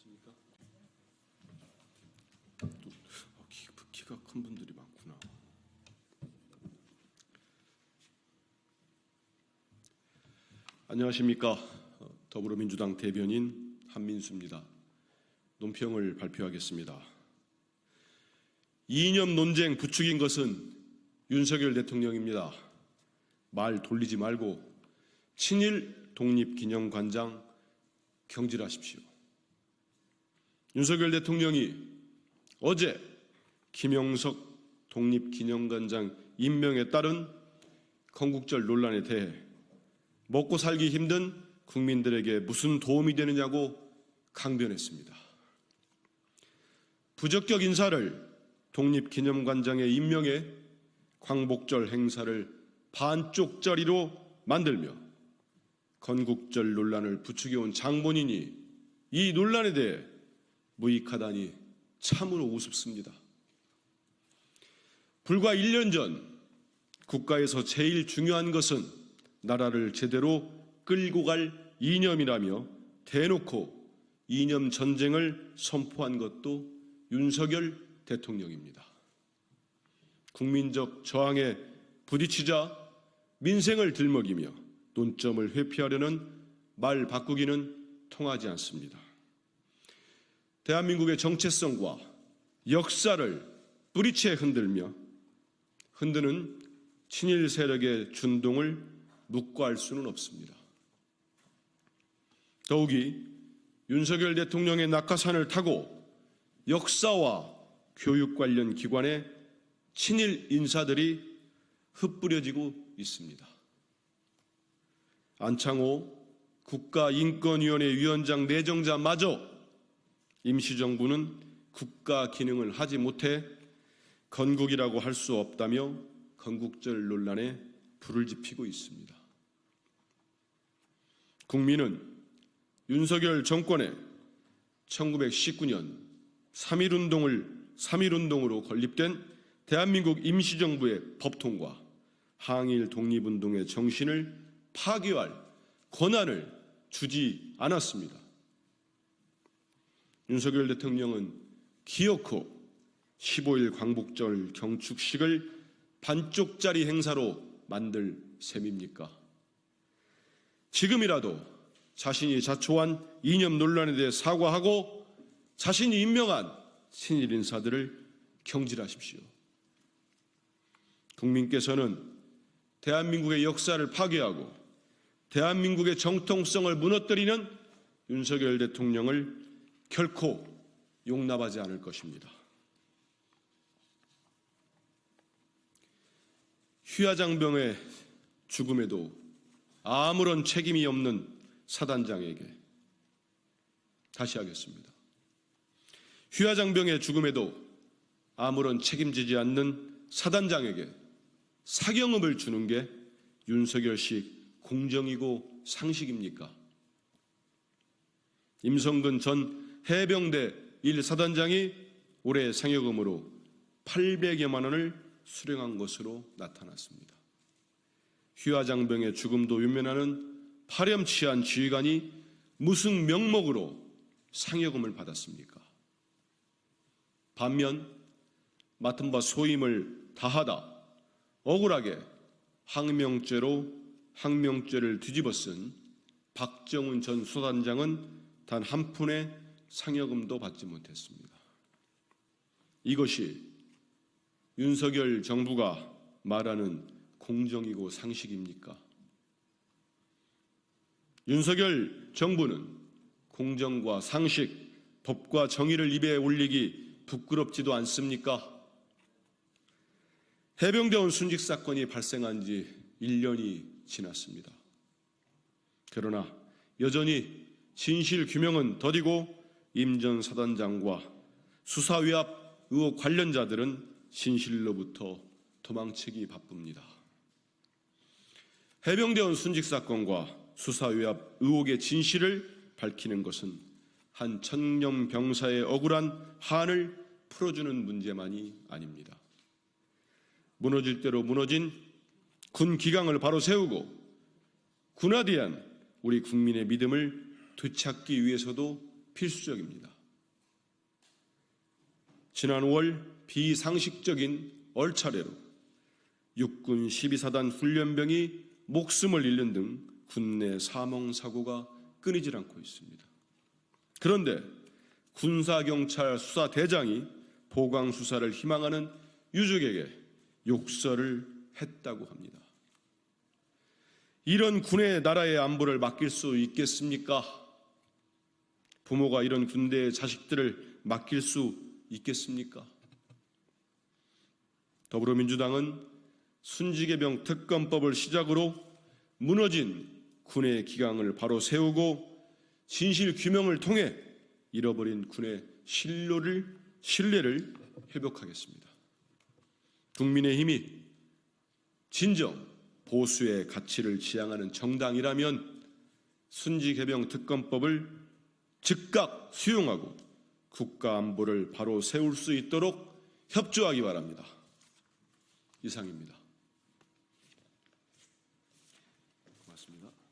안녕하십니까? 키가 큰 분들이 많구나. 안녕하십니까? 더불어민주당 대변인 한민수입니다. 논평을 발표하겠습니다. 이념 논쟁 부추긴 것은 윤석열 대통령입니다. 말 돌리지 말고 친일 독립기념관장 경질하십시오. 윤석열 대통령이 어제 김영석 독립기념관장 임명에 따른 건국절 논란에 대해 먹고 살기 힘든 국민들에게 무슨 도움이 되느냐고 강변했습니다. 부적격 인사를 독립기념관장에 임명해 광복절 행사를 반쪽짜리로 만들며 건국절 논란을 부추겨온 장본인이 이 논란에 대해 무익하다니 참으로 우습습니다. 불과 1년 전 국가에서 제일 중요한 것은 나라를 제대로 끌고 갈 이념이라며 대놓고 이념 전쟁을 선포한 것도 윤석열 대통령입니다. 국민적 저항에 부딪히자 민생을 들먹이며 논점을 회피하려는 말 바꾸기는 통하지 않습니다. 대한민국의 정체성과 역사를 뿌리채 흔드는 친일 세력의 준동을 묵과할 수는 없습니다. 더욱이 윤석열 대통령의 낙하산을 타고 역사와 교육 관련 기관에 친일 인사들이 흩뿌려지고 있습니다. 안창호 국가인권위원회 위원장 내정자마저 임시정부는 국가 기능을 하지 못해 건국이라고 할 수 없다며 건국절 논란에 불을 지피고 있습니다. 국민은 윤석열 정권의 1919년 3.1운동으로 건립된 대한민국 임시정부의 법통과 항일 독립운동의 정신을 파괴할 권한을 주지 않았습니다. 윤석열 대통령은 기어코 15일 광복절 경축식을 반쪽짜리 행사로 만들 셈입니까? 지금이라도 자신이 자초한 이념 논란에 대해 사과하고 자신이 임명한 친일 인사들을 경질하십시오. 국민께서는 대한민국의 역사를 파괴하고 대한민국의 정통성을 무너뜨리는 윤석열 대통령을 결코 용납하지 않을 것입니다. 휘하장병의 죽음에도 아무런 책임이 없는 사단장에게 다시 하겠습니다. 휘하장병의 죽음에도 아무런 책임지지 않는 사단장에게 사경음을 주는 게 윤석열식 공정이고 상식입니까? 임성근 전 해병대 1사단장이 올해 상여금으로 800여만 원을 수령한 것으로 나타났습니다. 휘하장병의 죽음도 외면하는 파렴치한 지휘관이 무슨 명목으로 상여금을 받았습니까? 반면 맡은 바 소임을 다하다 억울하게 항명죄를 뒤집어 쓴 박정훈 전 수사단장은 단 한 푼의 상여금도 받지 못했습니다. 이것이 윤석열 정부가 말하는 공정이고 상식입니까? 윤석열 정부는 공정과 상식, 법과 정의를 입에 올리기 부끄럽지도 않습니까? 해병대원 순직 사건이 발생한 지 1년이 지났습니다. 그러나 여전히 진실 규명은 더디고 임 전 사단장과 수사 위압 의혹 관련자들은 진실로부터 도망치기 바쁩니다. 해병대원 순직 사건과 수사 위압 의혹의 진실을 밝히는 것은 한 천년 병사의 억울한 한을 풀어주는 문제만이 아닙니다. 무너질 대로 무너진 군 기강을 바로 세우고 군화대한 우리 국민의 믿음을 되찾기 위해서도 필수적입니다. 지난 5월 비상식적인 얼차례로 육군 12사단 훈련병이 목숨을 잃는 등 군내 사망사고가 끊이질 않고 있습니다. 그런데 군사경찰 수사대장이 보강수사를 희망하는 유족에게 욕설을 했다고 합니다. 이런 군의 나라의 안보를 맡길 수 있겠습니까? 부모가 이런 군대의 자식들을 맡길 수 있겠습니까? 더불어민주당은 순직해병 특검법을 시작으로 무너진 군의 기강을 바로 세우고 진실 규명을 통해 잃어버린 군의 신뢰를 회복하겠습니다. 국민의힘이 진정 보수의 가치를 지향하는 정당이라면 순직해병 특검법을 즉각 수용하고 국가 안보를 바로 세울 수 있도록 협조하기 바랍니다. 이상입니다. 고맙습니다.